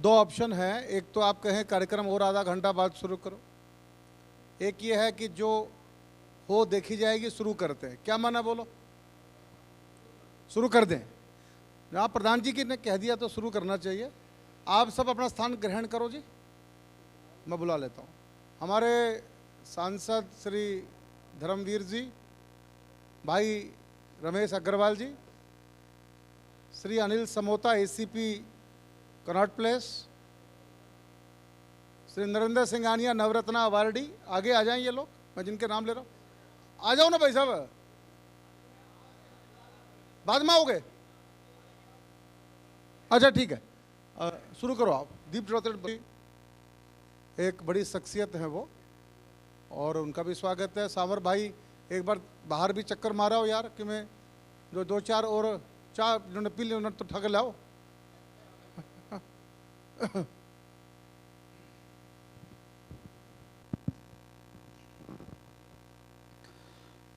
दो ऑप्शन है। एक तो आप कहें कार्यक्रम और आधा घंटा बाद शुरू करो, एक ये है कि जो हो देखी जाएगी, शुरू करते हैं। क्या माना बोलो? शुरू कर दें। जहाँ प्रधान जी की ने कह दिया तो शुरू करना चाहिए। आप सब अपना स्थान ग्रहण करो जी, मैं बुला लेता हूँ। हमारे सांसद श्री धर्मवीर जी, भाई रमेश अग्रवाल जी, श्री अनिल समोता एसीपी कनॉट प्लेस, श्री नरेंद्र सिंघानिया नवरत्ना अवार्डी, आगे आ जाएं ये लोग, मैं जिनके नाम ले रहा हूँ। आ जाओ ना भाई साहब, बाद में आओगे? अच्छा ठीक है, शुरू करो आप। दीप ज्योति एक बड़ी शख्सियत है वो, और उनका भी स्वागत है। सावर भाई एक बार बाहर भी चक्कर मारा हो यार, कि मैं जो दो चार और चाय जो पी ले तो ठग लाओ।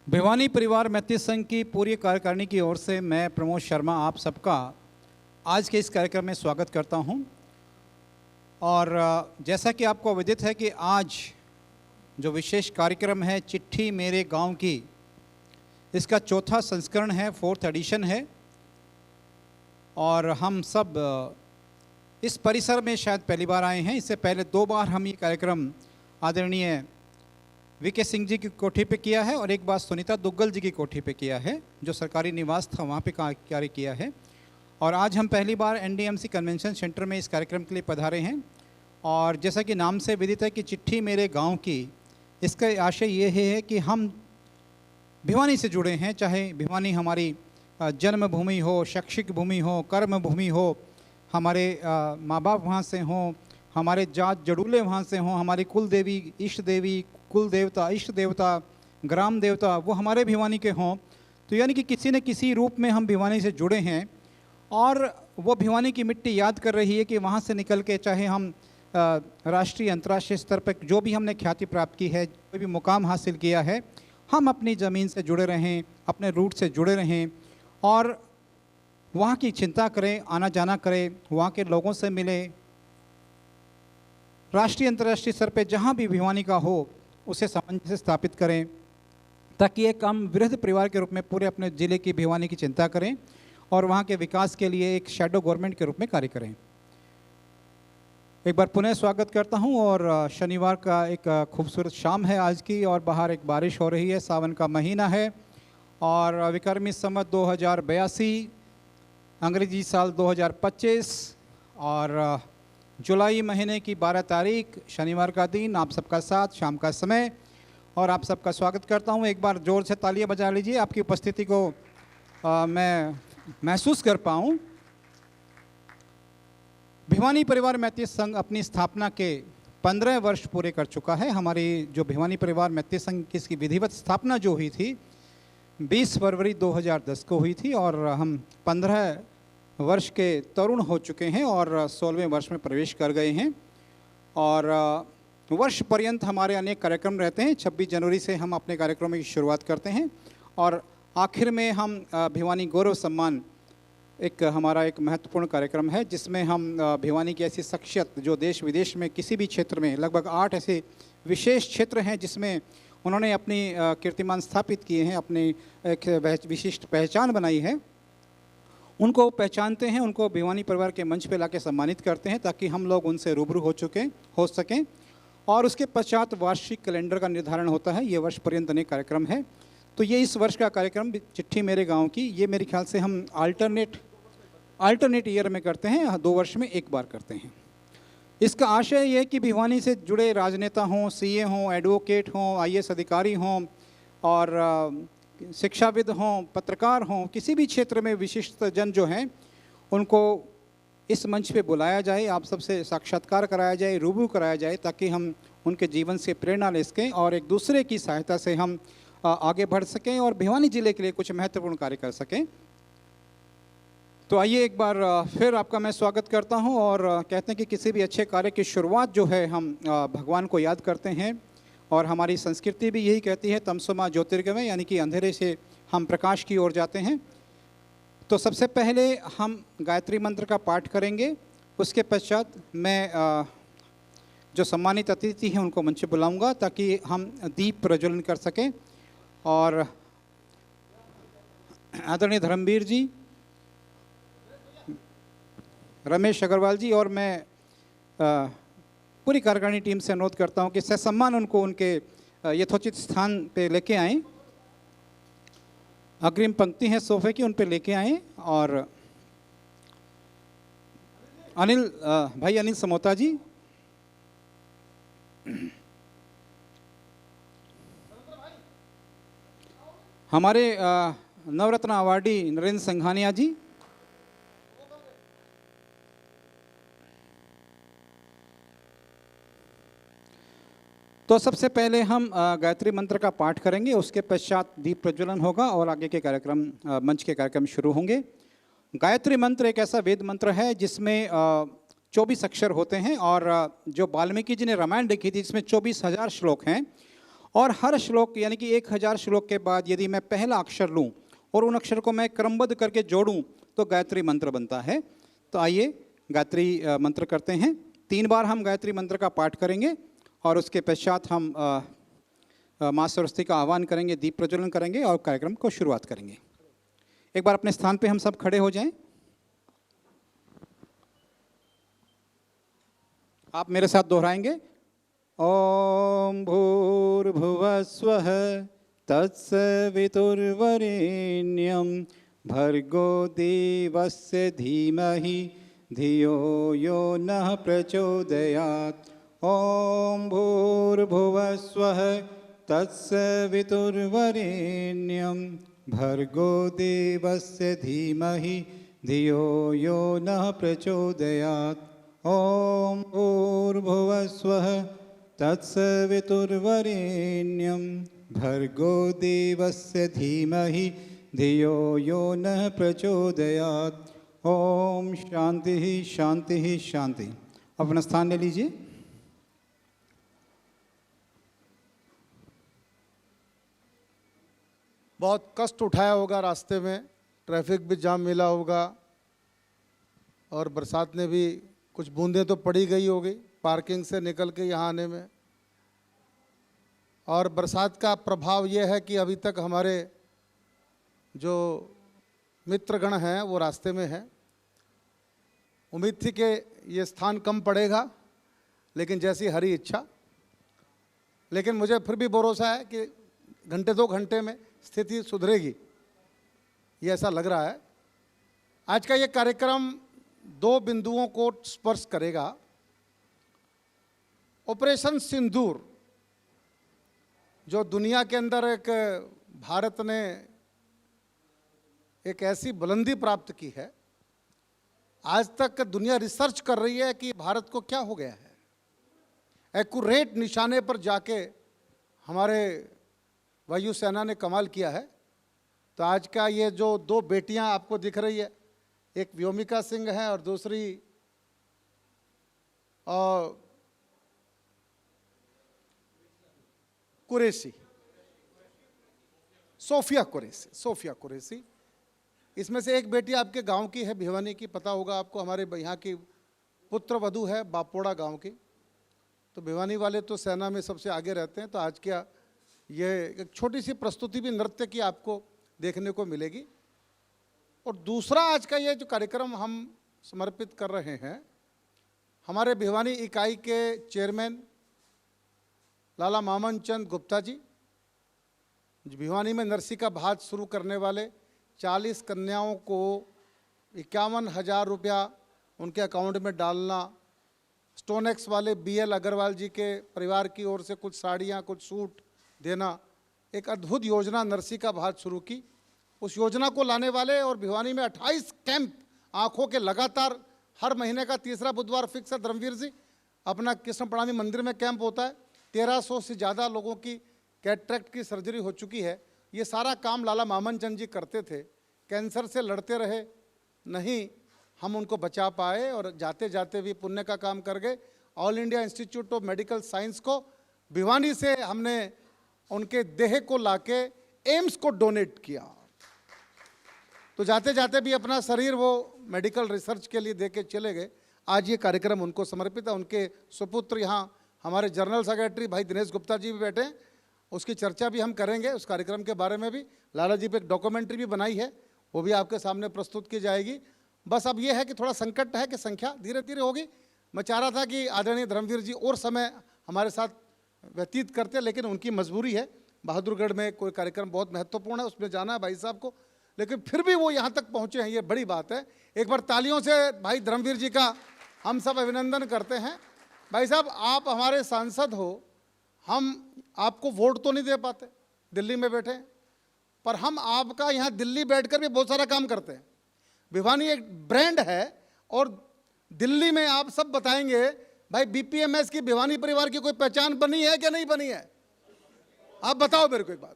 भिवानी परिवार मैत्री संघ की पूरी कार्यकारिणी की ओर से मैं प्रमोद शर्मा आप सबका आज के इस कार्यक्रम में स्वागत करता हूं। और जैसा कि आपको अवगत है कि आज जो विशेष कार्यक्रम है चिट्ठी मेरे गांव की, इसका चौथा संस्करण है, 4th एडिशन है। और हम सब इस परिसर में शायद पहली बार आए हैं। इससे पहले 2 बार हम ये कार्यक्रम आदरणीय वीके सिंह जी की कोठी पे किया है और एक बार सुनीता दुग्गल जी की कोठी पे किया है, जो सरकारी निवास था वहाँ पे कार्य किया है। और आज हम पहली बार एनडीएमसी कन्वेंशन सेंटर में इस कार्यक्रम के लिए पधारे हैं। और जैसा कि नाम से विदित है कि चिट्ठी मेरे गांव की, इसका आशय ये है कि हम भिवानी से जुड़े हैं, चाहे भिवानी हमारी जन्मभूमि हो, शैक्षिक भूमि हो, कर्म भूमि हो, हमारे माँ बाप वहाँ से हों, हमारे जात जड़ूले वहाँ से हों, हमारी कुल देवी, इष्ट देवी, कुल देवता, इष्ट देवता, ग्राम देवता वो हमारे भिवानी के हों। तो यानी कि किसी न किसी रूप में हम भिवानी से जुड़े हैं और वो भिवानी की मिट्टी याद कर रही है कि वहाँ से निकल के चाहे हम राष्ट्रीय अंतर्राष्ट्रीय स्तर पर जो भी हमने ख्याति प्राप्त की है, कोई भी मुकाम हासिल किया है, हम अपनी ज़मीन से जुड़े रहें, अपने रूट से जुड़े रहें और वहाँ की चिंता करें, आना जाना करें, वहाँ के लोगों से मिलें, राष्ट्रीय अंतर्राष्ट्रीय स्तर पे जहाँ भी भिवानी का हो उसे सामंजस्य स्थापित करें, ताकि एक हम वृहद परिवार के रूप में पूरे अपने ज़िले की भिवानी की चिंता करें और वहाँ के विकास के लिए एक शैडो गवर्नमेंट के रूप में कार्य करें। एक बार पुनः स्वागत करता हूँ। और शनिवार का एक खूबसूरत शाम है आज की, और बाहर एक बारिश हो रही है, सावन का महीना है और विक्रमी संवत 2082 अंग्रेजी साल 2025 और जुलाई महीने की 12 तारीख शनिवार का दिन, आप सबका साथ, शाम का समय, और आप सबका स्वागत करता हूं। एक बार जोर से तालियां बजा लीजिए, आपकी उपस्थिति को मैं महसूस कर पाऊं। भिवानी परिवार मैत्री संघ अपनी स्थापना के 15 वर्ष पूरे कर चुका है। हमारी जो भिवानी परिवार मैत्री संघ की इसकी विधिवत स्थापना जो हुई थी 20 फरवरी 2010 को हुई थी और हम 15 वर्ष के तरुण हो चुके हैं और 16वें वर्ष में प्रवेश कर गए हैं। और वर्ष पर्यंत हमारे अनेक कार्यक्रम रहते हैं। 26 जनवरी से हम अपने कार्यक्रमों की शुरुआत करते हैं और आखिर में हम भिवानी गौरव सम्मान एक हमारा एक महत्वपूर्ण कार्यक्रम है, जिसमें हम भिवानी की ऐसी शख्सियत जो देश विदेश में किसी भी क्षेत्र में, लगभग 8 ऐसे विशेष क्षेत्र हैं जिसमें उन्होंने अपनी कीर्तिमान स्थापित किए हैं, अपनी एक विशिष्ट पहचान बनाई है, उनको पहचानते हैं, उनको भिवानी परिवार के मंच पे लाके सम्मानित करते हैं ताकि हम लोग उनसे रूबरू हो सकें। और उसके पश्चात वार्षिक कैलेंडर का निर्धारण होता है। ये वर्ष पर्यंत अनेक कार्यक्रम है। तो ये इस वर्ष का कार्यक्रम चिट्ठी मेरे गांव की, ये मेरे ख्याल से हम अल्टरनेट ईयर में करते हैं, 2 वर्ष में एक बार करते हैं। इसका आशय ये है कि भिवानी से जुड़े राजनेता हों, सीए हों, एडवोकेट हों, आईएएस अधिकारी हों और शिक्षाविद हों, पत्रकार हों, किसी भी क्षेत्र में विशिष्ट जन जो हैं उनको इस मंच पे बुलाया जाए, आप सबसे साक्षात्कार कराया जाए, रूबरू कराया जाए, ताकि हम उनके जीवन से प्रेरणा ले सकें और एक दूसरे की सहायता से हम आगे बढ़ सकें और भिवानी जिले के लिए कुछ महत्वपूर्ण कार्य कर सकें। तो आइए एक बार फिर आपका मैं स्वागत करता हूं और कहते हैं कि किसी भी अच्छे कार्य की शुरुआत जो है हम भगवान को याद करते हैं और हमारी संस्कृति भी यही कहती है तमसोमा ज्योतिर्गमय, यानी कि अंधेरे से हम प्रकाश की ओर जाते हैं। तो सबसे पहले हम गायत्री मंत्र का पाठ करेंगे उसके पश्चात मैं जो सम्मानित अतिथि हैं उनको मंच पे बुलाऊंगा ताकि हम दीप प्रज्वलन कर सकें। और आदरणीय धर्मवीर जी, रमेश अग्रवाल जी और मैं पूरी कार्यकारिणी टीम से अनुरोध करता हूं कि ससम्मान उनको उनके यथोचित स्थान पे लेके आएं। अग्रिम पंक्ति है सोफे की, उन पे लेके आएं। और भाई अनिल समोता जी, हमारे नवरत्न अवार्डी नरेंद्र संघानिया जी, तो सबसे पहले हम गायत्री मंत्र का पाठ करेंगे, उसके पश्चात दीप प्रज्वलन होगा और आगे के कार्यक्रम मंच के कार्यक्रम शुरू होंगे। गायत्री मंत्र एक ऐसा वेद मंत्र है जिसमें 24 अक्षर होते हैं और जो वाल्मीकि जी ने रामायण लिखी थी इसमें 24,000 श्लोक हैं और हर श्लोक यानी कि 1000 श्लोक के बाद यदि मैं पहला अक्षर लूँ और उन अक्षर को मैं क्रमबद्ध करके जोड़ूँ तो गायत्री मंत्र बनता है। तो आइए गायत्री मंत्र करते हैं। 3 बार हम गायत्री मंत्र का पाठ करेंगे और उसके पश्चात हम माँ सरस्वती का आह्वान करेंगे, दीप प्रज्वलन करेंगे और कार्यक्रम को शुरुआत करेंगे। एक बार अपने स्थान पे हम सब खड़े हो जाएं। आप मेरे साथ दोहराएंगे। ओम भूर्भुवः स्वः तत्सवितुर्वरेण्यं भर्गो देवस्य धीमहि धियो यो नः प्रचोदयात्। ओम भूर्भुवः स्वः तत्सवितुर्वरेण्यं भर्गो देवस्य धीमहि धियो यो नः प्रचोदयात्। ओम भूर्भुवः स्वः तत्सवितुर्वरेण्यं भर्गो देवस्य धीमहि धियो यो नः प्रचोदयात्। ओम शांति शांति शांति। अपना स्थान ले लीजिए। बहुत कष्ट उठाया होगा, रास्ते में ट्रैफिक भी जाम मिला होगा और बरसात ने भी कुछ बूंदें तो पड़ी गई होगी पार्किंग से निकल के यहाँ आने में। और बरसात का प्रभाव ये है कि अभी तक हमारे जो मित्रगण हैं वो रास्ते में हैं। उम्मीद थी कि ये स्थान कम पड़ेगा, लेकिन जैसी हरी इच्छा। लेकिन मुझे फिर भी भरोसा है कि घंटे 2 घंटे में स्थिति सुधरेगी, ये ऐसा लग रहा है। आज का ये कार्यक्रम 2 बिंदुओं को स्पर्श करेगा। ऑपरेशन सिंदूर, जो दुनिया के अंदर एक भारत ने एक ऐसी बुलंदी प्राप्त की है। आज तक दुनिया रिसर्च कर रही है कि भारत को क्या हो गया है। एक्यूरेट निशाने पर जाके हमारे वायुसेना ने कमाल किया है। तो आज का ये जो 2 बेटियां आपको दिख रही है, एक व्योमिका सिंह है और दूसरी कुरैशी, सोफिया कुरैशी। इसमें से एक बेटी आपके गांव की है, भिवानी की, पता होगा आपको। हमारे यहाँ की पुत्र वधू है बापोड़ा गांव की। तो भिवानी वाले तो सेना में सबसे आगे रहते हैं। तो आज क्या ये एक छोटी सी प्रस्तुति भी नृत्य की आपको देखने को मिलेगी। और दूसरा आज का ये जो कार्यक्रम हम समर्पित कर रहे हैं, हमारे भिवानी इकाई के चेयरमैन लाला मामन चंद गुप्ता जी, भिवानी में नरसी का भात शुरू करने वाले 40 कन्याओं को 51,000 रुपया उनके अकाउंट में डालना, स्टोनेक्स वाले BL अग्रवाल जी के परिवार की ओर से कुछ साड़ियाँ, कुछ सूट देना, एक अद्भुत योजना नरसी का भात शुरू की। उस योजना को लाने वाले और भिवानी में 28 कैंप आँखों के लगातार हर महीने का तीसरा बुधवार फिक्स है। धर्मवीर जी, अपना कृष्ण प्रणामी मंदिर में कैंप होता है। 1300 से ज़्यादा लोगों की कैटरेक्ट की सर्जरी हो चुकी है। ये सारा काम लाला मामन चंद जी करते थे। कैंसर से लड़ते रहे, नहीं हम उनको बचा पाए और जाते जाते भी पुण्य का काम कर गए। All India institute of medical science को भिवानी से हमने उनके देह को लाके एम्स को डोनेट किया। तो जाते जाते भी अपना शरीर वो मेडिकल रिसर्च के लिए दे के चले गए। आज ये कार्यक्रम उनको समर्पित है। उनके सुपुत्र यहाँ हमारे जनरल सेक्रेटरी भाई दिनेश गुप्ता जी भी बैठे हैं, उसकी चर्चा भी हम करेंगे, उस कार्यक्रम के बारे में भी। लाला जी पे एक डॉक्यूमेंट्री भी बनाई है, वो भी आपके सामने प्रस्तुत की जाएगी। बस अब ये है कि थोड़ा संकट है कि संख्या धीरे धीरे होगी। मैं चाह रहा था कि आदरणीय धर्मवीर जी और समय हमारे साथ व्यतीत करते, लेकिन उनकी मजबूरी है। बहादुरगढ़ में कोई कार्यक्रम बहुत महत्वपूर्ण है, उसमें जाना है भाई साहब को, लेकिन फिर भी वो यहाँ तक पहुँचे हैं, ये बड़ी बात है। एक बार तालियों से भाई धर्मवीर जी का हम सब अभिनंदन करते हैं। भाई साहब, आप हमारे सांसद हो, हम आपको वोट तो नहीं दे पाते, दिल्ली में बैठे, पर हम आपका यहाँ दिल्ली बैठकर भी बहुत सारा काम करते हैं। भिवानी एक ब्रांड है और दिल्ली में आप सब बताएंगे भाई बीपीएमएस की, भिवानी परिवार की कोई पहचान बनी है कि नहीं बनी है? आप बताओ मेरे को एक बात,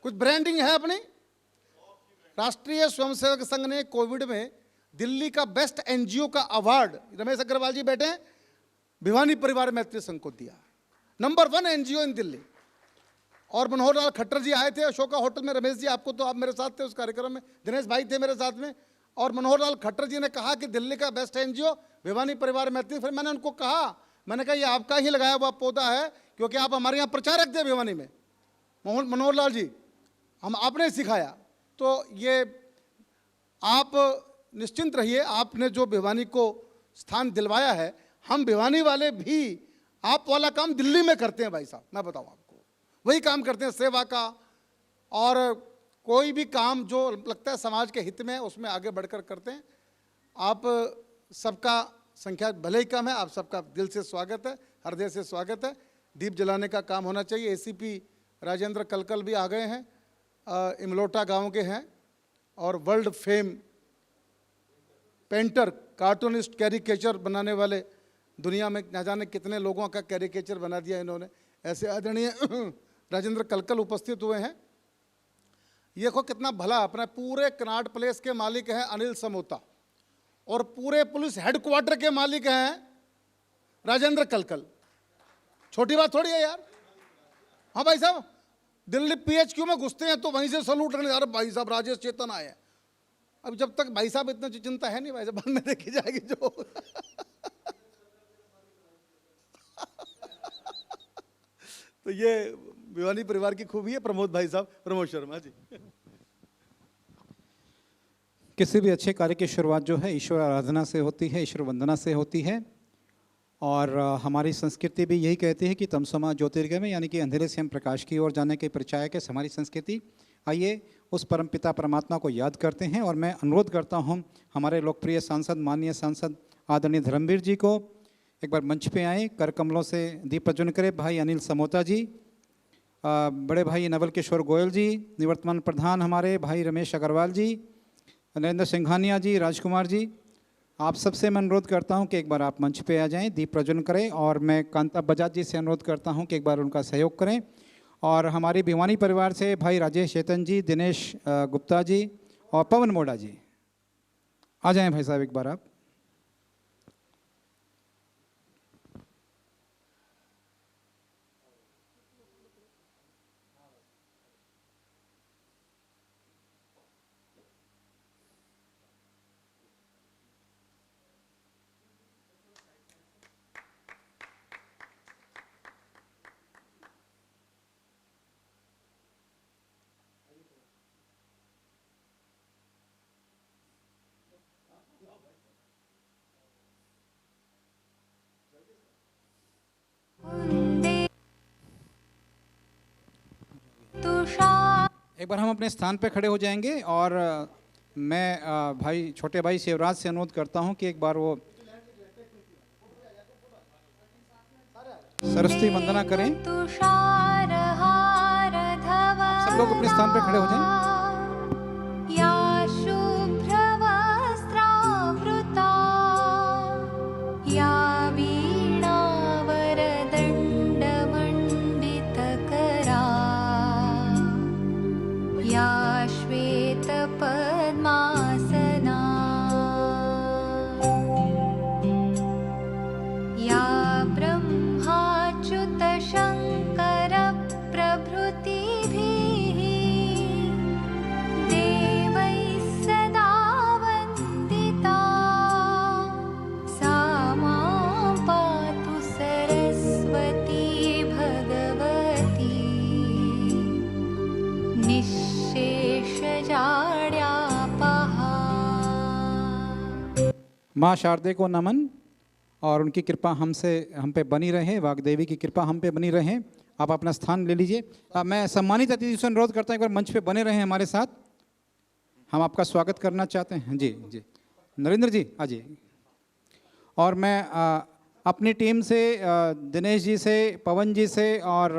कुछ ब्रांडिंग है अपनी? राष्ट्रीय स्वयंसेवक संघ ने कोविड में दिल्ली का बेस्ट एनजीओ का अवार्ड, रमेश अग्रवाल जी बैठे हैं, भिवानी परिवार मैत्री संघ को दिया, नंबर 1 एनजीओ इन दिल्ली। और मनोहर लाल खट्टर जी आए थे अशोका होटल में, रमेश जी आपको तो, आप मेरे साथ थे उस कार्यक्रम में, दिनेश भाई थे मेरे साथ में, और मनोहर लाल खट्टर जी ने कहा कि दिल्ली का बेस्ट एनजीओ भिवानी परिवार मैत्री। फिर मैंने उनको कहा, मैंने कहा ये आपका ही लगाया हुआ पौधा है, क्योंकि आप हमारे यहाँ प्रचारक थे भिवानी में, मनोहर लाल जी, हम आपने सिखाया। तो ये आप निश्चिंत रहिए, आपने जो भिवानी को स्थान दिलवाया है, हम भिवानी वाले भी आप वाला काम दिल्ली में करते हैं भाई साहब। मैं बताऊं आपको, वही काम करते हैं सेवा का, और कोई भी काम जो लगता है समाज के हित में, उसमें आगे बढ़कर करते हैं। आप सबका संख्या भले ही कम है, आप सबका दिल से स्वागत है, हृदय से स्वागत है। दीप जलाने का काम होना चाहिए। एसीपी राजेंद्र कलकल भी आ गए हैं, इमलोटा गांव के हैं, और world fame painter, cartoonist, caricature बनाने वाले, दुनिया में न जाने कितने लोगों का कैरिकेचर बना दिया इन्होंने, ऐसे आदरणीय राजेंद्र कलकल उपस्थित हुए हैं। ये देखो कितना भला, अपना पूरे कनाट प्लेस के मालिक हैं अनिल समोता, और पूरे पुलिस हेडक्वार्टर के मालिक हैं राजेंद्र कलकल। छोटी बात थोड़ी है यार। हाँ भाई साहब, दिल्ली पीएचक्यू में घुसते हैं तो वहीं से सलूट करने, अरे भाई साहब राजेश चेतन आए हैं। अब जब तक भाई साहब इतना चिंता है नहीं भाई साहब, बाद में देखी जाएगी जो तो ये भिवानी परिवार की खूबी है। प्रमोद भाई साहब, प्रमोद शर्मा जी। किसी भी अच्छे कार्य की शुरुआत जो है ईश्वर आराधना से होती है, ईश्वर वंदना से होती है। और हमारी संस्कृति भी यही कहती है कि तमसमा ज्योतिर्गमय, यानी कि अंधेरे से हम प्रकाश की ओर जाने के परिचायक है हमारी संस्कृति। आइए उस परमपिता परमात्मा को याद करते हैं, और मैं अनुरोध करता हूं हमारे लोकप्रिय सांसद, माननीय सांसद आदरणीय धर्मवीर जी को एक बार मंच पे आए, कर कमलों से दीप प्रज्वलन करें। भाई अनिल समोता जी, बड़े भाई नवल किशोर गोयल जी, निवर्तमान प्रधान हमारे भाई रमेश अग्रवाल जी, नरेंद्र सिंघानिया जी, राजकुमार जी, आप सबसे मैं अनुरोध करता हूं कि एक बार आप मंच पे आ जाएं, दीप प्रज्वलन करें। और मैं कांता बजाज जी से अनुरोध करता हूं कि एक बार उनका सहयोग करें। और हमारी भिवानी परिवार से भाई राजेश चेतन जी, दिनेश गुप्ता जी और पवन मोड़ा जी, आ जाएं भाई साहब एक बार आप। एक बार हम अपने स्थान पे खड़े हो जाएंगे, और मैं भाई छोटे भाई शिवराज से अनुरोध करता हूं कि एक बार वो सरस्वती वंदना करें। सब लोग अपने स्थान पे खड़े हो जाएं। माँ शारदे को नमन और उनकी कृपा हम पे बनी रहे, वाग्देवी की कृपा हम पे बनी रहे। आप अपना स्थान ले लीजिए। मैं सम्मानित अतिथि से अनुरोध करता हूँ एक बार मंच पे बने रहें हमारे साथ, हम आपका स्वागत करना चाहते हैं। जी जी, नरेंद्र जी आ जाइए। और मैं अपनी टीम से दिनेश जी से, पवन जी से और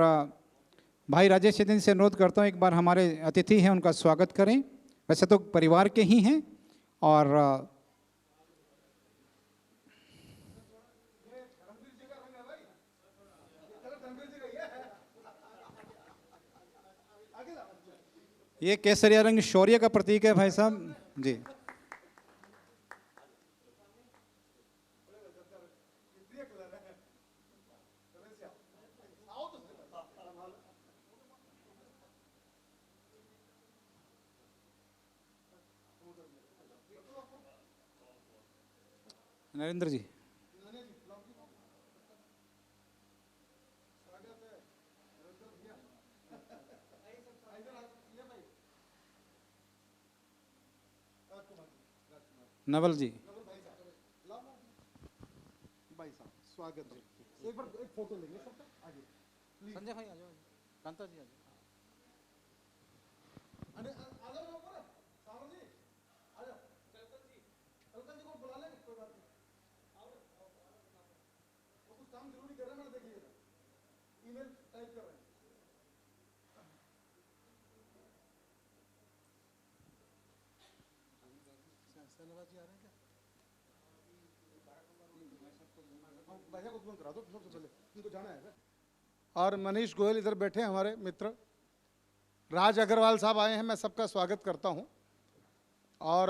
भाई राजेश चेतन से अनुरोध करता हूँ एक बार हमारे अतिथि हैं उनका स्वागत करें। वैसे तो परिवार के ही हैं और ये केसरिया रंग शौर्य का प्रतीक है भाई साहब जी। नरेंद्र जी नवल जी भाई साहब स्वागत है। एक बार एक फोटो लेंगे सबका आगे। संजय भाई आ जाओ, कांता जी आ जाओ। अरे आ जाओ ऊपर, सावर जी आ जाओ। कलकल जी को बुला लेंगे, कोई बात नहीं। वो कुछ काम जरूरी कर रहे हैं, मैंने देख लिया था, ईमेल टाइप कर रहे हैं। सहनवाज जी आ रहे हैं क्या? भैया को तुरंत करा दो सबसे पहले, इनको जाना है। और मनीष गोयल इधर बैठे हैं हमारे मित्र, राज अग्रवाल साहब आए हैं, मैं सबका स्वागत करता हूं। और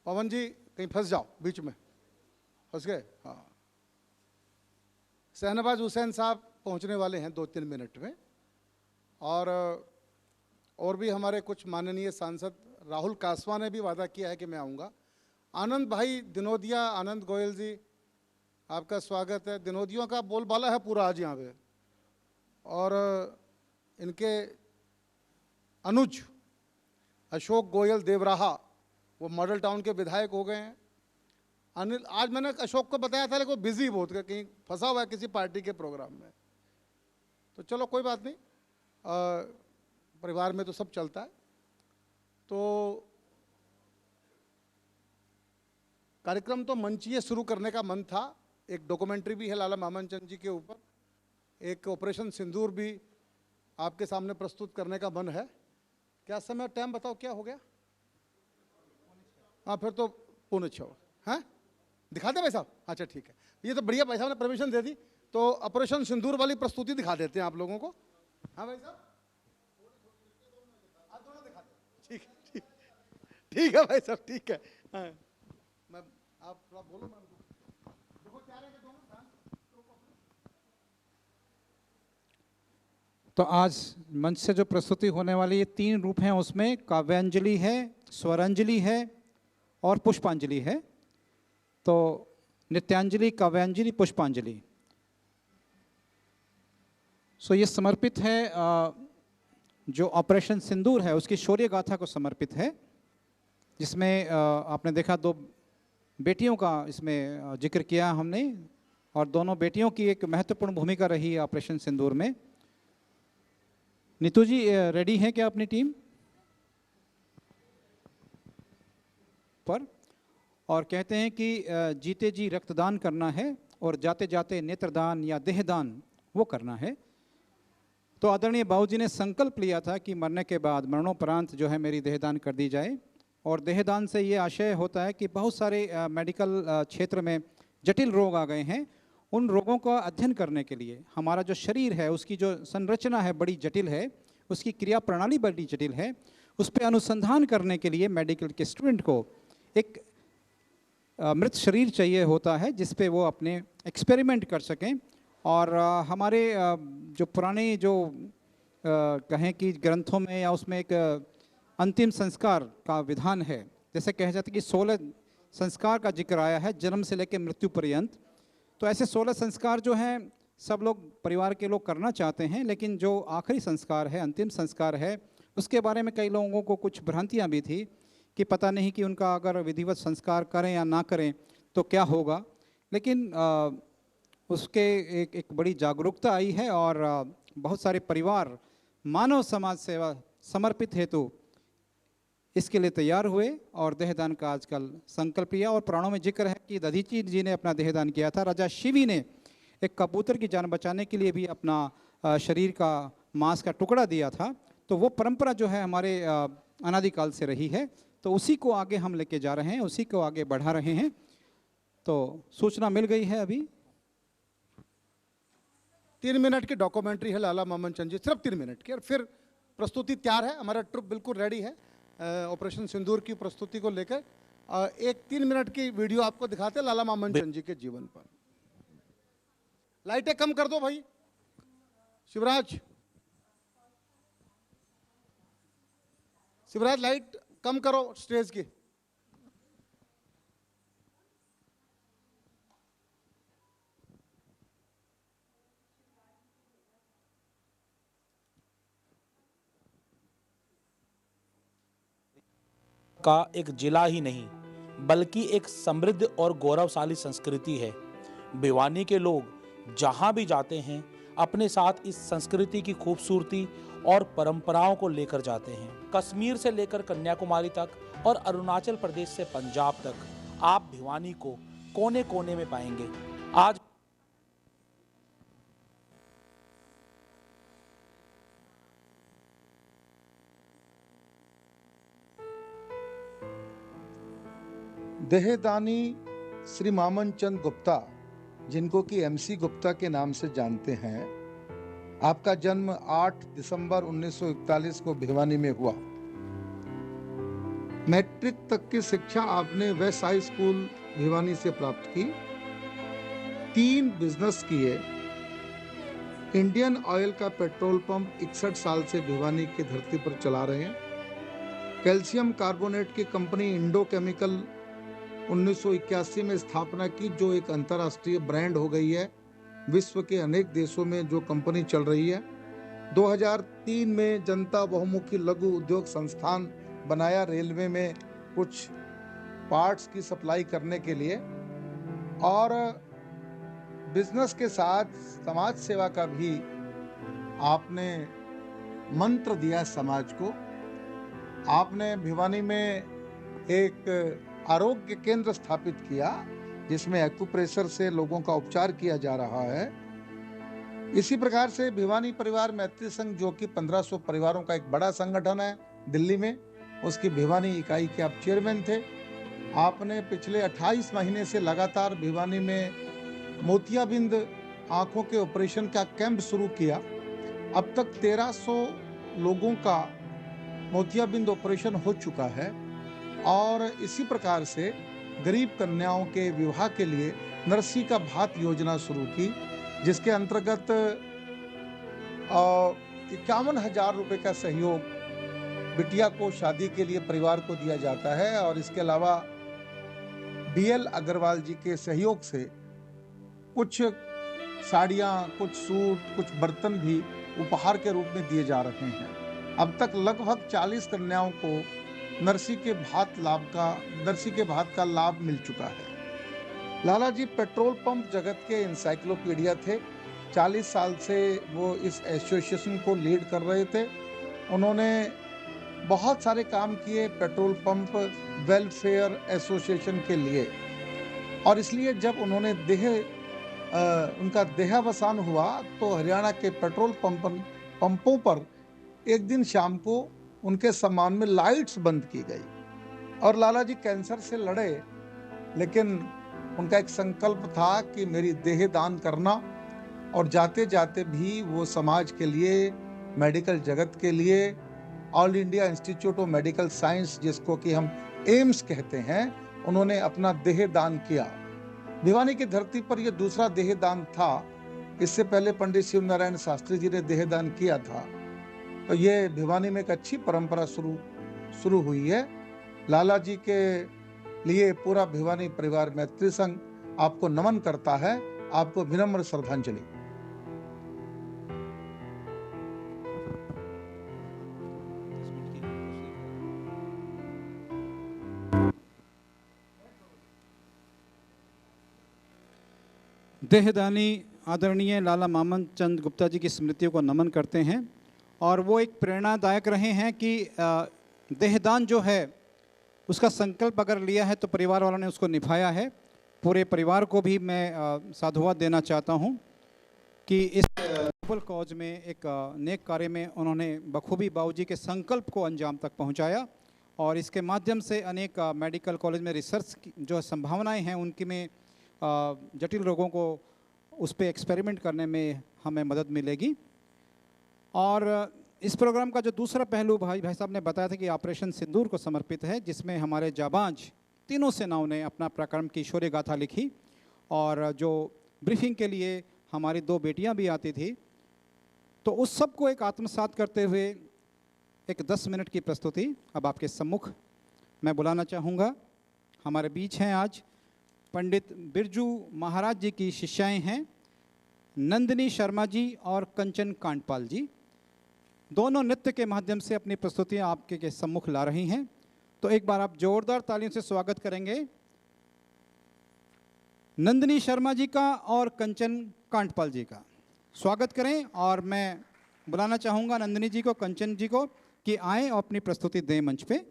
पवन जी कहीं फंस जाओ बीच में, फंस गए? हाँ। शहनवाज हुसैन साहब पहुंचने वाले हैं 2-3 मिनट में। और भी हमारे कुछ माननीय सांसद, राहुल कासवा ने भी वादा किया है कि मैं आऊँगा। आनंद भाई दिनोदिया, आनंद गोयल जी आपका स्वागत है। दिनोदियों का बोलबाला है पूरा आज यहाँ पे। और इनके अनुज अशोक गोयल देवराहा, वो मॉडल टाउन के विधायक हो गए हैं। अनिल, आज मैंने अशोक को बताया था लेकिन वो बिजी बहुत, कहीं फंसा हुआ है किसी पार्टी के प्रोग्राम में। तो चलो कोई बात नहीं, परिवार में तो सब चलता है। तो कार्यक्रम तो मंचीय शुरू करने का मन था। एक डॉक्यूमेंट्री भी है लाला मामनचंद जी के ऊपर, एक ऑपरेशन सिंदूर भी आपके सामने प्रस्तुत करने का मन है। क्या समय, टाइम बताओ क्या हो गया? हाँ फिर तो 5:45 हैं, दिखा दे भाई साहब? अच्छा ठीक है, ये तो बढ़िया, भाई साहब ने परमिशन दे दी तो ऑपरेशन सिंदूर वाली प्रस्तुति दिखा देते हैं आप लोगों को। हाँ भाई साहब, आप दोनों दिखा दे। ठीक ठीक ठीक है भाई साहब, ठीक है। हाँ, मैं आप थोड़ा बोलो, मैं देखो क्या रहेंगे दोनों। तो आज मंच से जो प्रस्तुति होने वाली ये 3 रूप हैं, उसमें काव्यांजलि है, स्वरांजलि है और पुष्पांजलि है। तो नित्यांजलि, काव्यांजलि, पुष्पांजलि। सो ये समर्पित है जो ऑपरेशन सिंदूर है उसकी शौर्य गाथा को समर्पित है, जिसमें आपने देखा 2 बेटियों का इसमें जिक्र किया हमने, और दोनों बेटियों की एक महत्वपूर्ण भूमिका रही है ऑपरेशन सिंदूर में। नीतू जी रेडी हैं क्या अपनी टीम पर? और कहते हैं कि जीते जी रक्तदान करना है और जाते जाते नेत्रदान या देहदान वो करना है। तो आदरणीय बाबूजी ने संकल्प लिया था कि मरने के बाद, मरणोपरांत जो है मेरी देहदान कर दी जाए। और देहदान से ये आशय होता है कि बहुत सारे मेडिकल क्षेत्र में जटिल रोग आ गए हैं, उन रोगों का अध्ययन करने के लिए हमारा जो शरीर है उसकी जो संरचना है बड़ी जटिल है, उसकी क्रिया प्रणाली बड़ी जटिल है, उस पर अनुसंधान करने के लिए मेडिकल के स्टूडेंट को एक मृत शरीर चाहिए होता है जिस पे वो अपने एक्सपेरिमेंट कर सकें। और हमारे जो पुराने जो कहें कि ग्रंथों में या उसमें एक अंतिम संस्कार का विधान है, जैसे कहा जाता है कि 16 संस्कार का जिक्र आया है जन्म से लेकर मृत्यु पर्यंत। तो ऐसे 16 संस्कार जो हैं सब लोग, परिवार के लोग करना चाहते हैं, लेकिन जो आखिरी संस्कार है, अंतिम संस्कार है, उसके बारे में कई लोगों को कुछ भ्रांतियाँ भी थी कि पता नहीं कि उनका अगर विधिवत संस्कार करें या ना करें तो क्या होगा, लेकिन उसके एक बड़ी जागरूकता आई है और बहुत सारे परिवार मानव समाज सेवा समर्पित हेतु इसके लिए तैयार हुए और देहदान का आजकल संकल्प लिया। और पुराणों में जिक्र है कि दधीची जी ने अपना देहदान किया था। राजा शिवी ने एक कबूतर की जान बचाने के लिए भी अपना शरीर का मांस का टुकड़ा दिया था। तो वो परंपरा जो है हमारे अनादिकाल से रही है, तो उसी को आगे हम लेके जा रहे हैं, उसी को आगे बढ़ा रहे हैं। तो सूचना मिल गई है अभी। 3 मिनट की डॉक्यूमेंट्री है लाला मोहम्मद चंद जी, सिर्फ 3 मिनट की, और फिर प्रस्तुति तैयार है। हमारा ट्रुप बिल्कुल रेडी है ऑपरेशन सिंदूर की प्रस्तुति को लेकर। एक 3 मिनट की वीडियो आपको दिखाते हैं लाला मोहम्मद चंद जी के जीवन पर। लाइटें कम कर दो भाई शिवराज, शिवराज लाइट कम करो स्टेज की। का एक जिला ही नहीं बल्कि एक समृद्ध और गौरवशाली संस्कृति है। भिवानी के लोग जहां भी जाते हैं अपने साथ इस संस्कृति की खूबसूरती और परंपराओं को लेकर जाते हैं। कश्मीर से लेकर कन्याकुमारी तक और अरुणाचल प्रदेश से पंजाब तक आप भिवानी को कोने कोने में पाएंगे। आज देहदानी श्री मामन चंद गुप्ता, जिनको कि एमसी गुप्ता के नाम से जानते हैं, आपका जन्म 8 दिसंबर 1941 को भिवानी में हुआ। मैट्रिक तक की शिक्षा आपने वेस्ट हाई स्कूल भिवानी से प्राप्त की। 3 बिजनेस किए। इंडियन ऑयल का पेट्रोल पंप 61 साल से भिवानी की धरती पर चला रहे हैं। कैल्शियम कार्बोनेट की कंपनी इंडो केमिकल 1981 में स्थापना की, जो एक अंतर्राष्ट्रीय ब्रांड हो गई है। विश्व के अनेक देशों में जो कंपनी चल रही है। 2003 में जनता बहुमुखी लघु उद्योग संस्थान बनाया, रेलवे में कुछ पार्ट्स की सप्लाई करने के लिए। और बिजनेस के साथ समाज सेवा का भी आपने मंत्र दिया समाज को। आपने भिवानी में एक आरोग्य केंद्र स्थापित किया, जिसमें एक्यूप्रेशर से लोगों का उपचार किया जा रहा है। इसी प्रकार से भिवानी परिवार मैत्री संघ, जो कि 1500 परिवारों का एक बड़ा संगठन है दिल्ली में, उसकी भिवानी इकाई के आप चेयरमैन थे। आपने पिछले 28 महीने से लगातार भिवानी में मोतियाबिंद आंखों के ऑपरेशन का कैंप शुरू किया। अब तक 1300 लोगों का मोतियाबिंद ऑपरेशन हो चुका है। और इसी प्रकार से गरीब कन्याओं के विवाह के लिए नरसी का भात योजना शुरू की, जिसके अंतर्गत 51,000 रुपये का सहयोग बिटिया को शादी के लिए परिवार को दिया जाता है। और इसके अलावा BL अग्रवाल जी के सहयोग से कुछ साड़ियाँ, कुछ सूट, कुछ बर्तन भी उपहार के रूप में दिए जा रहे हैं। अब तक लगभग 40 कन्याओं को नरसी के भात का लाभ मिल चुका है। लाला जी पेट्रोल पंप जगत के इंसाइक्लोपीडिया थे। 40 साल से वो इस एसोसिएशन को लीड कर रहे थे। उन्होंने बहुत सारे काम किए पेट्रोल पंप वेलफेयर एसोसिएशन के लिए। और इसलिए जब उन्होंने उनका देहावसान हुआ तो हरियाणा के पेट्रोल पंपों पर एक दिन शाम को उनके सम्मान में लाइट्स बंद की गई। और लाला जी कैंसर से लड़े, लेकिन उनका एक संकल्प था कि मेरी देह दान करना। और जाते जाते भी वो समाज के लिए, मेडिकल जगत के लिए, all India institute of medical science, जिसको कि हम एम्स कहते हैं, उन्होंने अपना देह दान किया। भिवानी की धरती पर यह दूसरा देह दान था। इससे पहले पंडित शिव नारायण शास्त्री जी ने देह दान किया था। तो ये भिवानी में एक अच्छी परंपरा शुरू हुई है। लाला जी के लिए पूरा भिवानी परिवार मैत्री संघ आपको नमन करता है, आपको विनम्र श्रद्धांजलि। देहदानी आदरणीय लाला मामन चंद गुप्ता जी की स्मृतियों को नमन करते हैं और वो एक प्रेरणादायक रहे हैं कि देहदान जो है उसका संकल्प अगर लिया है तो परिवार वालों ने उसको निभाया है। पूरे परिवार को भी मैं साधुवाद देना चाहता हूँ कि इस नोबल कॉज में एक नेक कार्य में उन्होंने बखूबी बाबूजी के संकल्प को अंजाम तक पहुँचाया और इसके माध्यम से अनेक मेडिकल कॉलेज में रिसर्च की जो संभावनाएं हैं उनकी में जटिल रोगों को उस पर एक्सपेरिमेंट करने में हमें मदद मिलेगी। और इस प्रोग्राम का जो दूसरा पहलू भाई साहब ने बताया था कि ऑपरेशन सिंदूर को समर्पित है, जिसमें हमारे जाबांज तीनों सेनाओं ने अपना पराक्रम की शौर्य गाथा लिखी और जो ब्रीफिंग के लिए हमारी 2 बेटियां भी आती थी, तो उस सब को एक आत्मसात करते हुए एक 10 मिनट की प्रस्तुति अब आपके सम्मुख मैं बुलाना चाहूँगा। हमारे बीच हैं आज पंडित बिरजू महाराज जी की शिष्याएं हैं नंदिनी शर्मा जी और कंचन कांडपाल जी। दोनों नृत्य के माध्यम से अपनी प्रस्तुतियां आपके के सम्मुख ला रही हैं, तो एक बार आप जोरदार तालियों से स्वागत करेंगे नंदिनी शर्मा जी का और कंचन कांडपाल जी का। स्वागत करें और मैं बुलाना चाहूँगा नंदिनी जी को, कंचन जी को कि आएँ और अपनी प्रस्तुति दें मंच पे।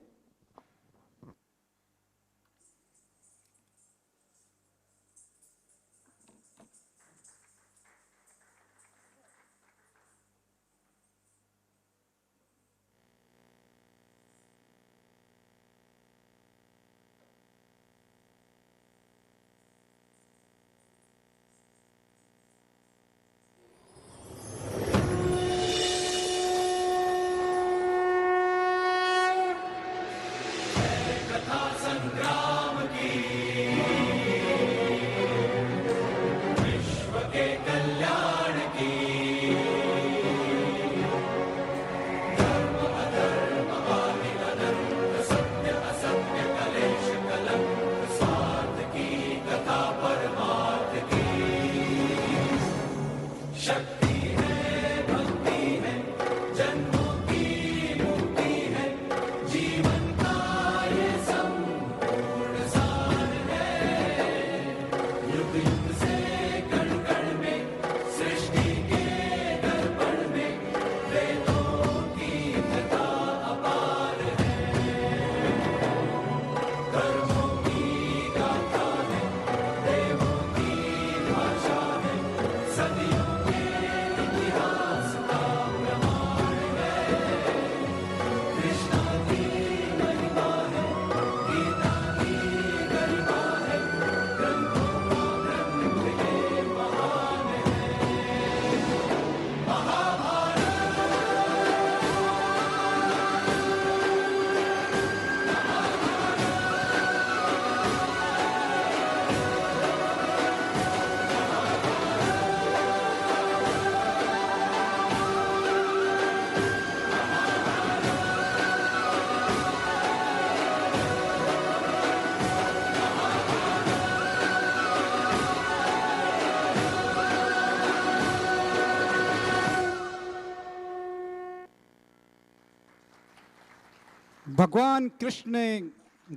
भगवान कृष्ण ने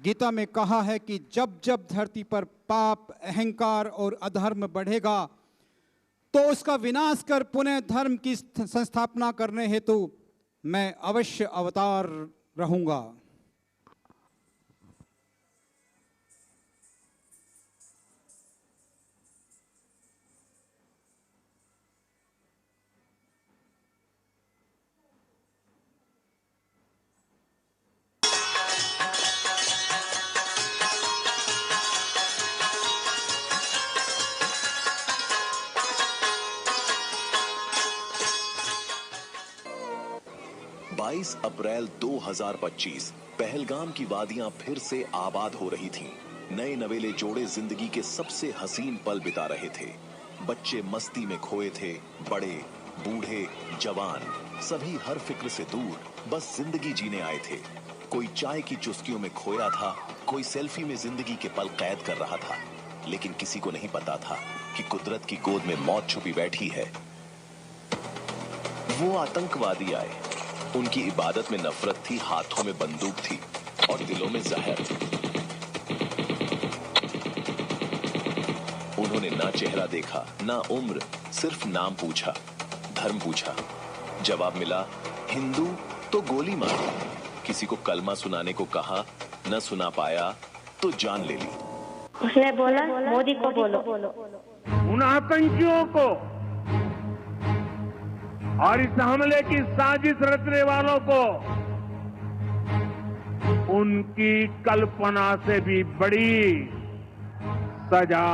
गीता में कहा है कि जब जब धरती पर पाप, अहंकार और अधर्म बढ़ेगा तो उसका विनाश कर पुनः धर्म की संस्थापना करने हेतु मैं अवश्य अवतार रहूंगा। अप्रैल 2025 पहलगाम की वादियां फिर से आबाद हो रही थीं। नए नवेले जोड़े जिंदगी के सबसे हसीन पल बिता रहे थे। बच्चे मस्ती में खोए थे, बड़े, बूढ़े, जवान सभी हर फिक्र से दूर बस जिंदगी जीने आए थे। कोई चाय की चुस्कियों में खोया था, कोई सेल्फी में जिंदगी के पल कैद कर रहा था, लेकिन किसी को नहीं पता था कि कुदरत की गोद में मौत छुपी बैठी है। वो आतंकवादी आए। उनकी इबादत में नफरत थी, हाथों में बंदूक थी और दिलों में जहर। उन्होंने उन्होंने ना चेहरा देखा, ना उम्र, सिर्फ नाम पूछा, धर्म पूछा। जवाब मिला हिंदू तो गोली मारी। किसी को कलमा सुनाने को कहा, न सुना पाया तो जान ले ली। उसने बोला मोदी को बोलो। उन आतंकियों को और इस हमले की साजिश रचने वालों को उनकी कल्पना से भी बड़ी सजा।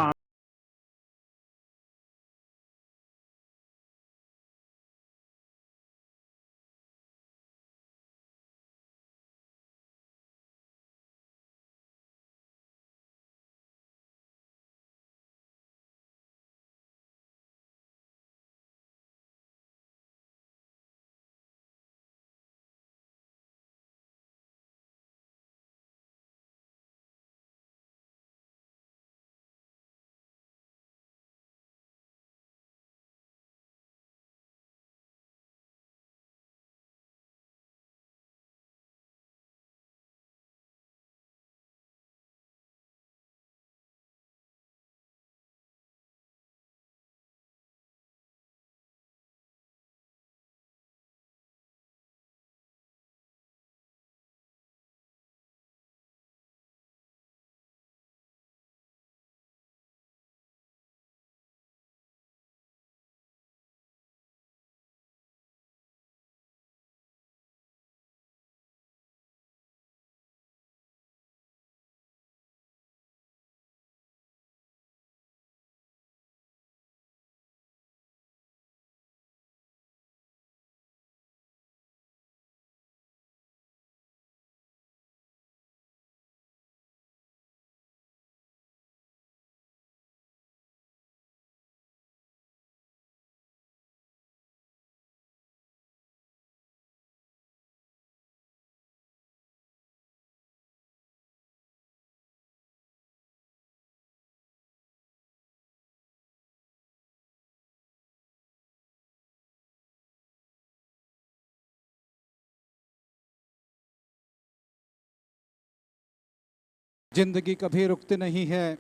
जिंदगी कभी रुकती नहीं है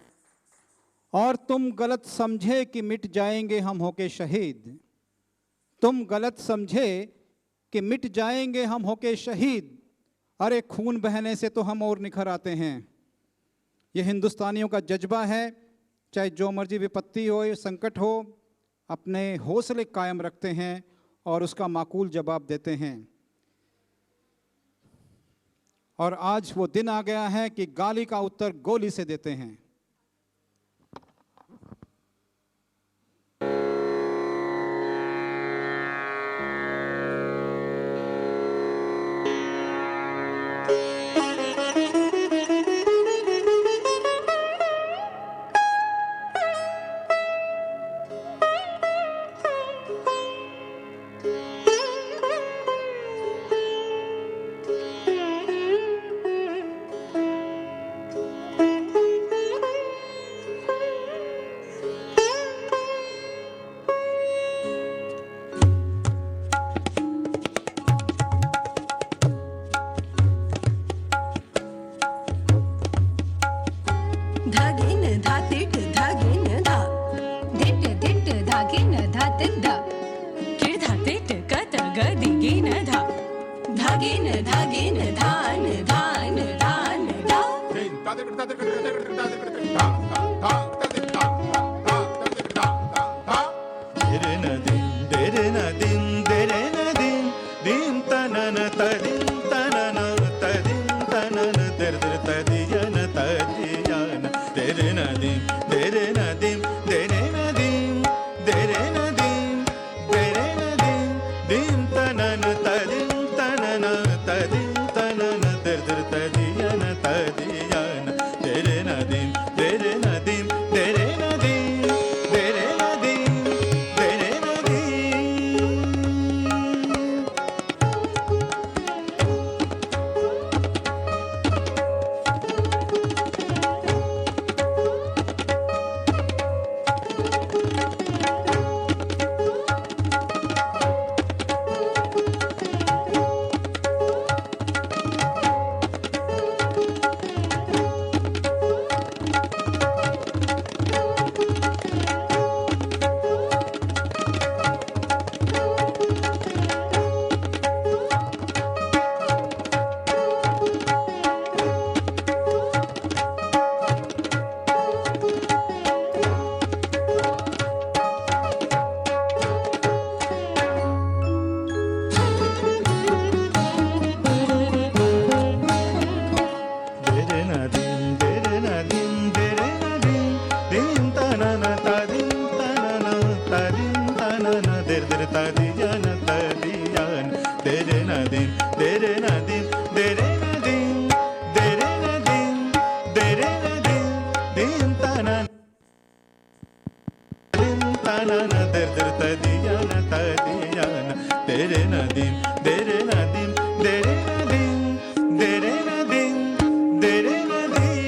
और तुम गलत समझे कि मिट जाएंगे हम होके शहीद। तुम गलत समझे कि मिट जाएंगे हम होके शहीद। अरे खून बहने से तो हम और निखर आते हैं। ये हिंदुस्तानियों का जज्बा है, चाहे जो मर्जी विपत्ति हो, संकट हो, अपने हौसले कायम रखते हैं और उसका माकूल जवाब देते हैं। और आज वो दिन आ गया है कि गाली का उत्तर गोली से देते हैं। na der der ta di ya na ta di ya na dere na din dere na din dere na din dere na din dere na din din ta na din ta na na der der ta di ya na ta di ya na dere na din dere na din dere na din dere na din dere na din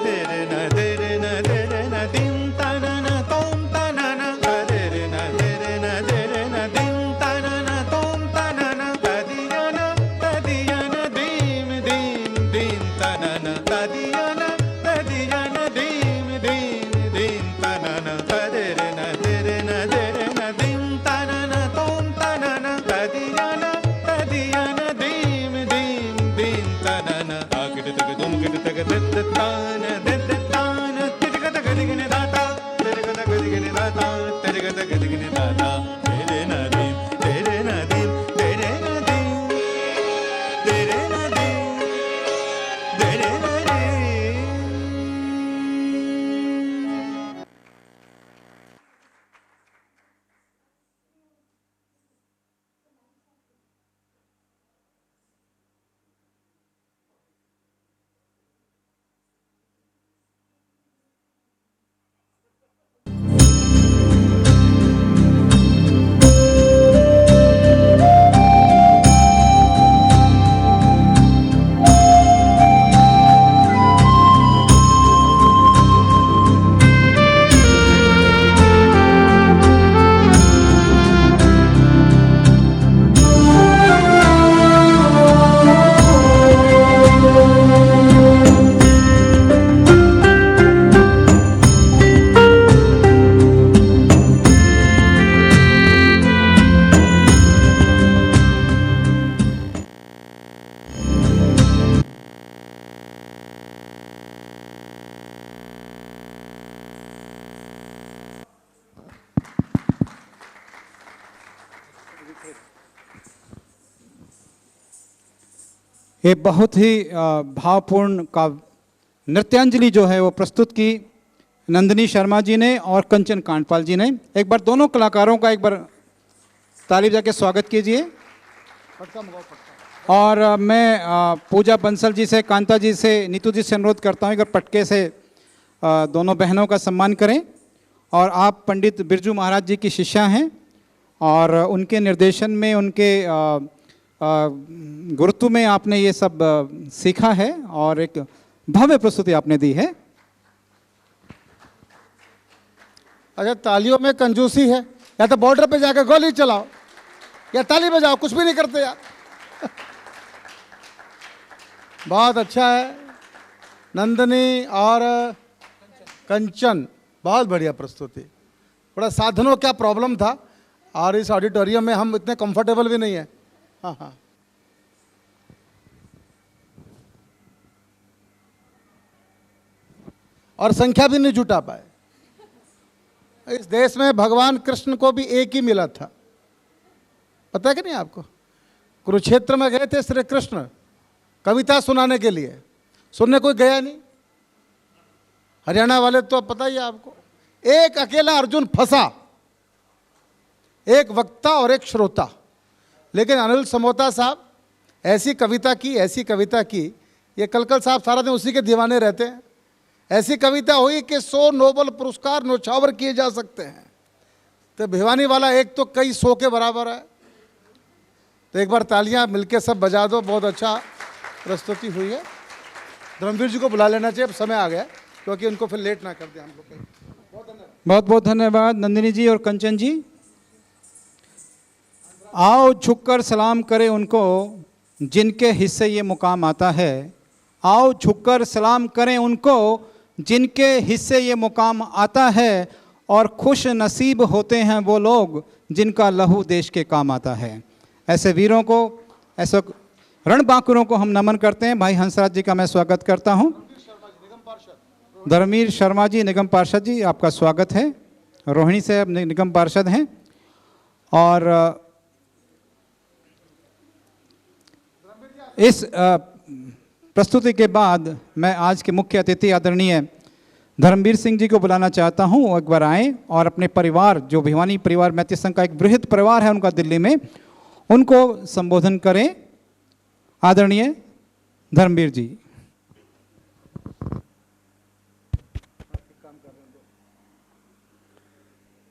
dere na dere na dere na din ta na na tom ta na na dere na din ta na na tom ta na na ta di ya na dim dim dim ta na na ta di ya na dim dim dim ta na na dere na din ta na na tom ta na na ta di ya na dim dim dim ta na na akit tak dum kit tak det ta na det ta na tirga tak digine data tirga tak digine data tirga tak digine data dere na dim dere na dim dere na dim dere na dim dere na dim ये बहुत ही भावपूर्ण का नृत्यांजलि जो है वो प्रस्तुत की नंदिनी शर्मा जी ने और कंचन कांडपाल जी ने। एक बार दोनों कलाकारों का एक बार ताली बजा के स्वागत कीजिए। और मैं पूजा बंसल जी से, कांता जी से, नीतू जी से अनुरोध करता हूँ अगर पटके से दोनों बहनों का सम्मान करें। और आप पंडित बिरजू महाराज जी की शिष्या हैं और उनके निर्देशन में, उनके गुरुत्व में आपने ये सब सीखा है और एक भव्य प्रस्तुति आपने दी है। अच्छा, तालियों में कंजूसी है, या तो बॉर्डर पे जाकर गोली चलाओ या ताली बजाओ, कुछ भी नहीं करते यार। बहुत अच्छा है नंदिनी और कंचन, बहुत बढ़िया प्रस्तुति। थोड़ा साधनों का प्रॉब्लम था और इस ऑडिटोरियम में हम इतने कंफर्टेबल भी नहीं है। हाँ हाँ, और संख्या भी नहीं जुटा पाए। इस देश में भगवान कृष्ण को भी एक ही मिला था, पता है कि नहीं आपको? कुरुक्षेत्र में गए थे श्री कृष्ण कविता सुनाने के लिए, सुनने कोई गया नहीं। हरियाणा वाले तो पता ही है आपको, एक अकेला अर्जुन फंसा, एक वक्ता और एक श्रोता। लेकिन अनिल समोता साहब ऐसी कविता की, ये कलकल साहब सारा दिन उसी के दीवाने रहते हैं। ऐसी कविता हुई कि 100 नोबेल पुरस्कार न्योछावर किए जा सकते हैं। तो भिवानी वाला एक तो कई 100 के बराबर है। तो एक बार तालियां मिलके सब बजा दो, बहुत अच्छा प्रस्तुति हुई है। धर्मवीर जी को बुला लेना चाहिए, अब समय आ गया, क्योंकि उनको फिर लेट ना कर दे हम लोग कहीं। बहुत बहुत धन्यवाद नंदिनी जी और कंचन जी। आओ झुककर सलाम करें उनको जिनके हिस्से ये मुकाम आता है। आओ झुककर सलाम करें उनको जिनके हिस्से ये मुकाम आता है। और खुश नसीब होते हैं वो लोग जिनका लहू देश के काम आता है। ऐसे वीरों को, ऐसे रणबांकुरों को हम नमन करते हैं। भाई हंसराज जी का मैं स्वागत करता हूं। धर्मवीर शर्मा जी निगम पार्षद जी, आपका स्वागत है। रोहिणी से निगम पार्षद हैं। और इस प्रस्तुति के बाद मैं आज के मुख्य अतिथि आदरणीय धर्मवीर सिंह जी को बुलाना चाहता हूं, एक बार आएँ और अपने परिवार, जो भिवानी परिवार मैत्री संघ का एक बृहद परिवार है उनका दिल्ली में, उनको संबोधन करें। आदरणीय धर्मवीर जी।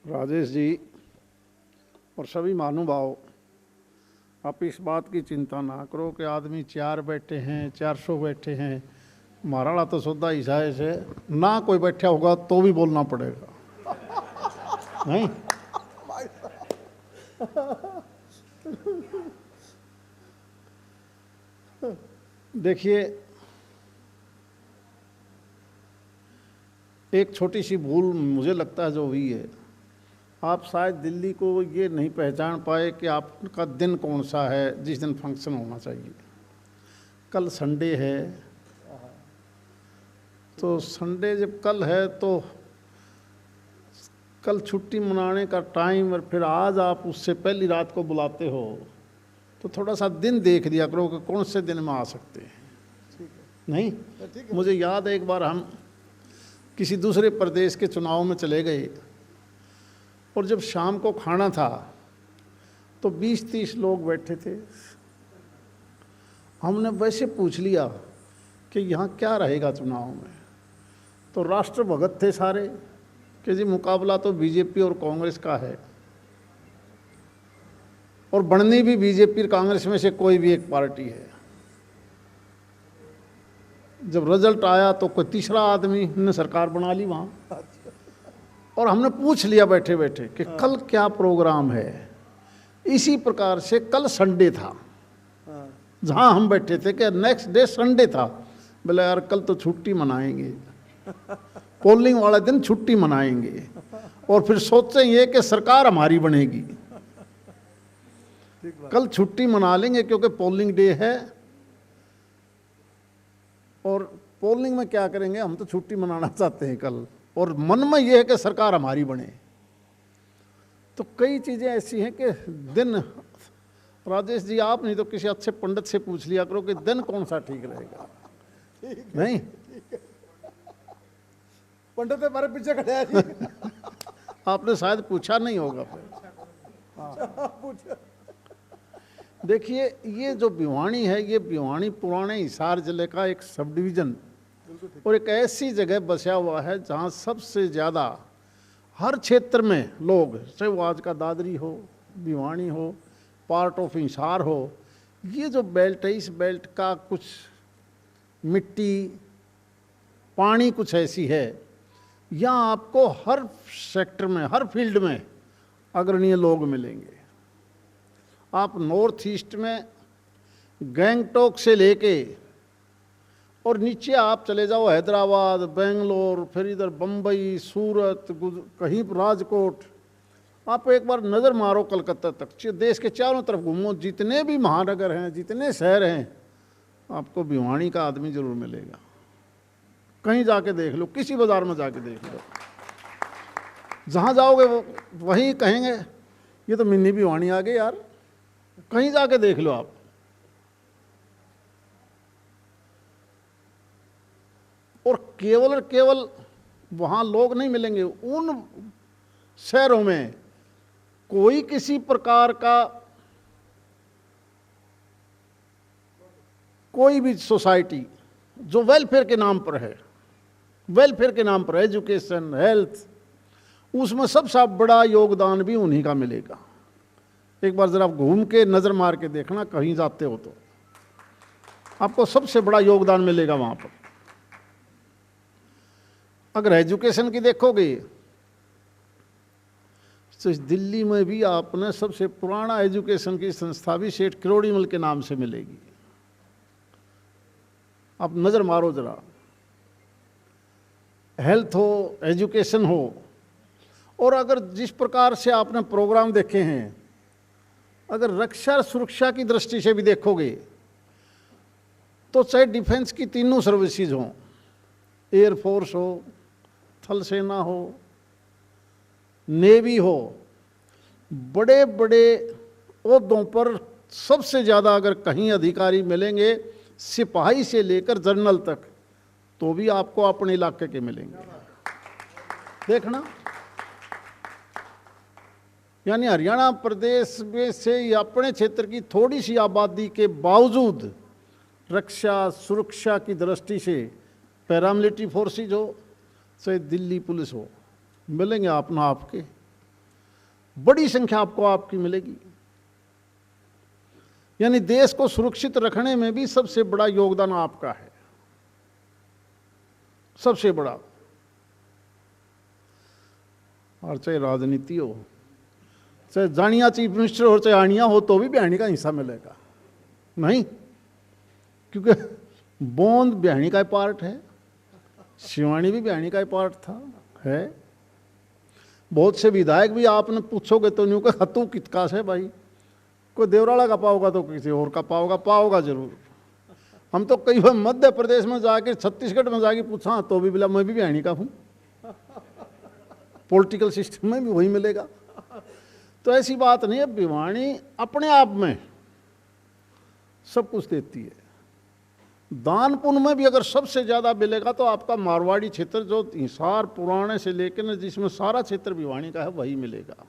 राजेश जी और सभी महानुभाव, आप इस बात की चिंता ना करो कि आदमी 4 बैठे हैं, 400 बैठे हैं, महाराणा तो सौदा ईसाई से ना कोई बैठा होगा तो भी बोलना पड़ेगा, नहीं? देखिए, एक छोटी सी भूल मुझे लगता है जो हुई है, आप शायद दिल्ली को ये नहीं पहचान पाए कि आपका दिन कौन सा है जिस दिन फंक्शन होना चाहिए। कल संडे है, तो संडे जब कल है तो कल छुट्टी मनाने का टाइम, और फिर आज आप उससे पहली रात को बुलाते हो, तो थोड़ा सा दिन देख लिया करो कि कौन से दिन में आ सकते हैं। नहीं, मुझे याद है एक बार हम किसी दूसरे प्रदेश के चुनाव में चले गए, और जब शाम को खाना था तो 20-30 लोग बैठे थे। हमने वैसे पूछ लिया कि यहाँ क्या रहेगा चुनाव में, तो राष्ट्र भगत थे सारे कि जी मुकाबला तो बीजेपी और कांग्रेस का है, और बननी भी बीजेपी और कांग्रेस में से कोई भी एक पार्टी है। जब रिजल्ट आया तो कोई तीसरा आदमी ने सरकार बना ली वहाँ, और हमने पूछ लिया बैठे बैठे कि कल क्या प्रोग्राम है। इसी प्रकार से कल संडे था, जहाँ हम बैठे थे कि नेक्स्ट डे संडे था, बोले यार कल तो छुट्टी मनाएंगे, पोलिंग वाला दिन छुट्टी मनाएंगे, और फिर सोचेंगे कि सरकार हमारी बनेगी। कल छुट्टी मना लेंगे क्योंकि पोलिंग डे है, और पोलिंग में क्या करेंगे, हम तो छुट्टी मनाना चाहते हैं कल, और मन में यह है कि सरकार हमारी बने। तो कई चीज़ें ऐसी हैं कि दिन, राजेश जी आप नहीं तो किसी अच्छे पंडित से पूछ लिया करो कि दिन कौन सा ठीक रहेगा। नहीं, पंडित हमारे पीछे खड़े हैं जी। आपने शायद पूछा नहीं होगा फिर। देखिए, ये जो भिवानी है, ये भिवानी पुराने हिसार जिले का एक सब डिवीज़न और एक ऐसी जगह बसा हुआ है जहाँ सबसे ज़्यादा हर क्षेत्र में लोग, चाहे वो आज का दादरी हो, भिवानी हो, पार्ट ऑफ हिसार हो, ये जो बेल्ट है, इस बेल्ट का कुछ मिट्टी, पानी कुछ ऐसी है, यहाँ आपको हर सेक्टर में, हर फील्ड में अग्रणीय लोग मिलेंगे। आप नॉर्थ ईस्ट में गैंगटॉक से लेके और नीचे आप चले जाओ हैदराबाद, बेंगलोर, फिर इधर बम्बई, सूरत, कहीं राजकोट, आप एक बार नज़र मारो कलकत्ता तक, देश के चारों तरफ घूमो, जितने भी महानगर हैं, जितने शहर हैं, आपको भिवानी का आदमी जरूर मिलेगा। कहीं जाके देख लो, किसी बाज़ार में जाके देख लो, जहाँ जाओगे वो वहीं कहेंगे ये तो मिनी भिवानी आ गए यार। कहीं जाके देख लो आप। और केवल वहाँ लोग नहीं मिलेंगे, उन शहरों में कोई किसी प्रकार का कोई भी सोसाइटी जो वेलफेयर के नाम पर है, वेलफेयर के नाम पर एजुकेशन, हेल्थ, उसमें सबसे बड़ा योगदान भी उन्हीं का मिलेगा। एक बार जरा घूम के नज़र मार के देखना, कहीं जाते हो तो आपको सबसे बड़ा योगदान मिलेगा वहाँ पर। अगर एजुकेशन की देखोगे तो इस दिल्ली में भी आपने सबसे पुराना एजुकेशन की संस्था भी सेठ किरोड़ीमल के नाम से मिलेगी। आप नज़र मारो जरा, हेल्थ हो, एजुकेशन हो, और अगर जिस प्रकार से आपने प्रोग्राम देखे हैं, अगर रक्षा और सुरक्षा की दृष्टि से भी देखोगे तो चाहे डिफेंस की तीनों सर्विसेज हों, एयरफोर्स हो, थल सेना हो, नेवी हो, बड़े बड़े ओहदों पर सबसे ज़्यादा अगर कहीं अधिकारी मिलेंगे सिपाही से लेकर जनरल तक, तो भी आपको अपने इलाके के मिलेंगे। देखना, यानी हरियाणा प्रदेश में से अपने क्षेत्र की थोड़ी सी आबादी के बावजूद रक्षा सुरक्षा की दृष्टि से पैरामिलिट्री फोर्सेज हो चाहे दिल्ली पुलिस हो, मिलेंगे अपना आपके, बड़ी संख्या आपको आपकी मिलेगी। यानी देश को सुरक्षित रखने में भी सबसे बड़ा योगदान आपका है, सबसे बड़ा। और चाहे राजनीति हो, चाहे जानिया चीफ मिनिस्टर हो, चाहे आनिया हो, तो भी बिहानी का हिस्सा मिलेगा नहीं, क्योंकि बोंद बिहानी का पार्ट है, शिवानी भी बिहानी का पार्ट था है। बहुत से विधायक भी आपने पूछोगे तो न्यू का तू कितका से भाई, कोई देवराला का पाओगा तो किसी और का पाओगा जरूर। हम तो कई बार मध्य प्रदेश में जाकर छत्तीसगढ़ में जाके पूछा तो भी बोला मैं भी बिहानी का हूँ, पॉलिटिकल सिस्टम में भी वही मिलेगा। तो ऐसी बात नहीं है, भिवानी अपने आप में सब कुछ देती है। दान पुण्य में भी अगर सबसे ज़्यादा मिलेगा तो आपका मारवाड़ी क्षेत्र जो हिसार पुराने से लेकर जिसमें सारा क्षेत्र भिवानी का है वही मिलेगा।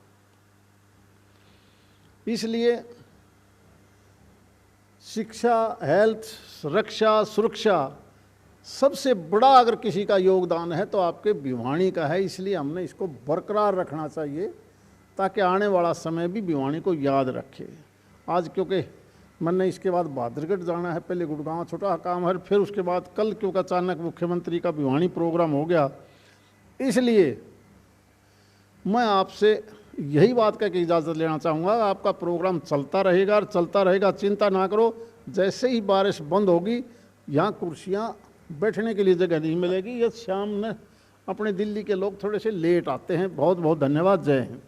इसलिए शिक्षा, हेल्थ, रक्षा, सुरक्षा सबसे बड़ा अगर किसी का योगदान है तो आपके भिवानी का है। इसलिए हमने इसको बरकरार रखना चाहिए ताकि आने वाला समय भी भिवानी को याद रखे। आज क्योंकि मैंने इसके बाद बहादुरगढ़ जाना है, पहले गुड़गांव छोटा काम है, फिर उसके बाद कल क्योंकि अचानक मुख्यमंत्री का भिवानी प्रोग्राम हो गया, इसलिए मैं आपसे यही बात कह के इजाज़त लेना चाहूँगा। आपका प्रोग्राम चलता रहेगा और चलता रहेगा, चिंता ना करो। जैसे ही बारिश बंद होगी यहाँ कुर्सियाँ बैठने के लिए जगह नहीं मिलेगी। ये शाम में अपने दिल्ली के लोग थोड़े से लेट आते हैं। बहुत बहुत धन्यवाद। जय हिंद।